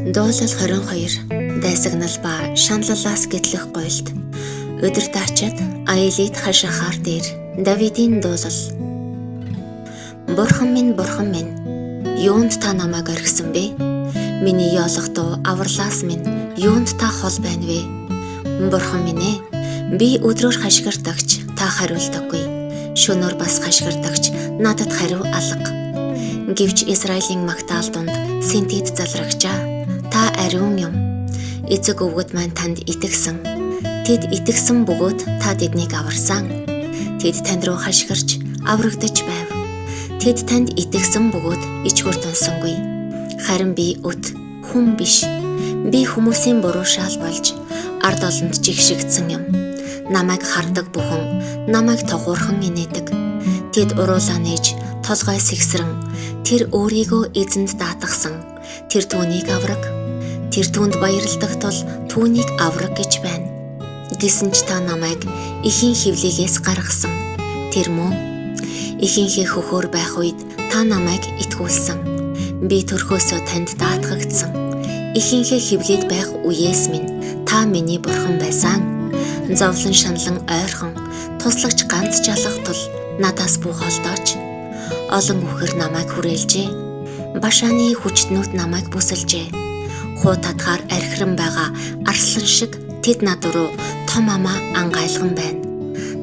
Дуулал 22 дайсагнал ба шаналлаас гэтлэх гойлд өдөр таачаад аялит хашахаар дээр Давидын дуулал. Бурхан минь, юунд та намайг орхисон бэ? Миний яолох дуу авралаас минь юунд та хол байна вэ? Бурхан минь ээ, би өдрөөр хашгирдагч та хариулдаггүй. Шөнөөр бас хашгирдагч надад хариу алга. Гэвч Израилийн магтаал донд синтед залрагчаа, та ариун юм. Эцэг өвгөд маань танд итгэсэн. Тэд итгэсэн бөгөөд та тэднийг аварсан. Тэд танд руу хашгирч аврагдаж байв. Тэд танд итгэсэн бөгөөд ичгүр тунсангүй. Харин би өт хүн биш. Би хүмүүсийн буруу шаал болж ард олонд жигшигдсэн юм. Намайг хардаг бүхэн намайг тогуурхан инээдэг. Тэд уруулаа нээж толгой сэгсрэн тэр өөрийгөө эзэнд даатгсан. Тэр түүнийг авраг. Тэр түүнд баярладаг тул түүнийг авраг гэж байна. Гэсэн ч та намайг эхийн хөвлөгөөс гаргасан. Тэр мөн эхийнхээ хөхөөр байх үед та намайг итгүүлсэн. Би төрхөөсөө танд даатгагдсан. Эхийнхээ хөвлөд байх үеэс минь та миний бурхан байсан. Зовлон шаналн ойрхон туслагч ганц жалах тул надаас бүх олдооч. Олон үхэр намайг хүрээлжээ. Башааны хүчтнүүд намайг бүсэлжээ. Хуу татгаар архиран байгаа арслан шиг тэд над руу том амаа ангайлган байна.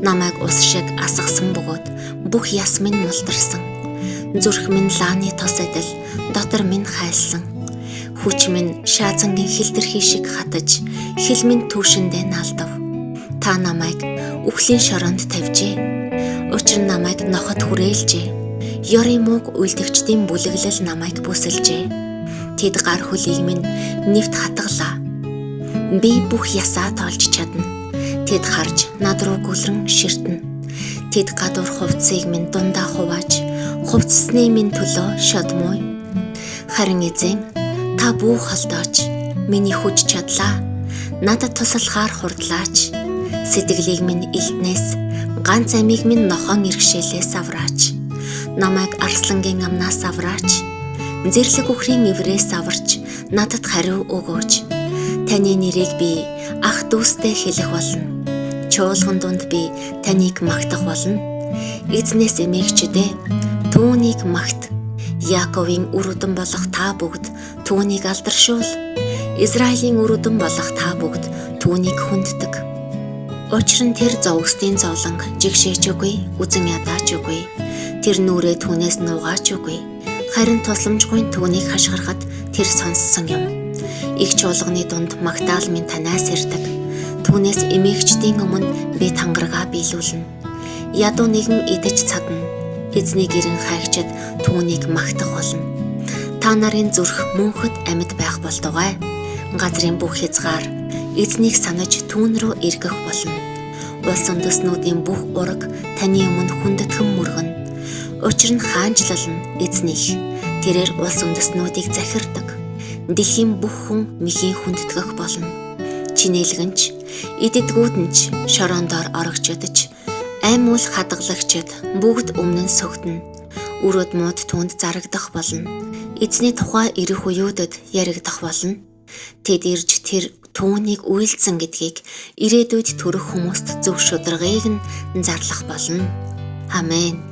Намайг ус шиг асгасан бөгөөд бүх яс минь мултарсан. Зүрх минь лааны тос адил дотор минь хайлсан. Хүч минь шаазангийн хилдэрхий шиг хатаж хил минь түүшэндээ наалдав. Та намайг үхлийн шоронд тавьжээ. Учир нь намайг нохот хүрээлжээ. Ёрын мууг үйлдэгчдийн бүлэглэл намайг бүсэлжээ. Тэд гар хөлийг минь нэвт хатгалаа. Би бүх ясаа тоолж чадна. Тэд харж над руу гүлрэн ширтэн. Тэд гадуур хувцсыг минь дундаа хувааж, хувцсны минь төлөө шодмой. Харин эзэн та бүх холдооч, миний хүч чадлаа. Надад туслахаар хурдлаач. Сэтгэлийг минь илтнээс, ганц амийг минь нохоон иргшээлээс авраач. Намайг арслангийн амнаас авраач. Зэрлэг үхрийн эврээс аварч надад хариу өгөөч. Таны нэрийг би ах дүүстэй хэлэх болно. Чуулган дунд би таныг магтах болно. Эзнээс эмээгчдээ түүнийг магт. Яаковын үр өдөн болох та бүгд түүнийг алдаршуул. Израилийн үр өдөн болох та бүгд түүнийг хүнддэг. Учир нь тэр зовгсдын зовлонг жигшээж үгүй, үзэн ядаач үгүй. Тэр нүрээ түүнээс нуугаач үгүй. Харин тусламжгүй түүнийг хашгирахад тэр сонссон юм. Их чуулганы дунд магтаал минь танаас ирдэг. Түүнээс эмээгчдийн өмнө би тангараа биелүүлнэ. Ядуу нэгэн идэж цадна. Эзний гэрэн хайгчид түүнийг магтах болно. Та нарын зүрх мөнхөд амьд байх болтугай. Газрын бүх хязгаар эзнийг санаж түүн рүү эргэх болно. Улс үндэстнүүдийн бүх ураг таны өмнө хүндэтгэн мөргөнө. Учир нь хаанчлал нь эзних. Тэрээр улс үндэстнүүдийг захирдаг. Дэлхийн бүх хүн мэхийн хүндэтгэх болно. Чинээлгэнч, идэдгүүд нь ч шорондоор орогчдож, ам үл хадгалагчид бүгд өмнө нь сөгдөнө. Өрөөд мууд түүнд зарагдах болно. Эзний тухай ирэх үеүүдэд яригдах болно. Тэд ирж тэр түүнийг үйлдсэн гэдгийг ирээдүйд төрөх хүмүүст зөв шударгыг нь зарлах болно. Амен.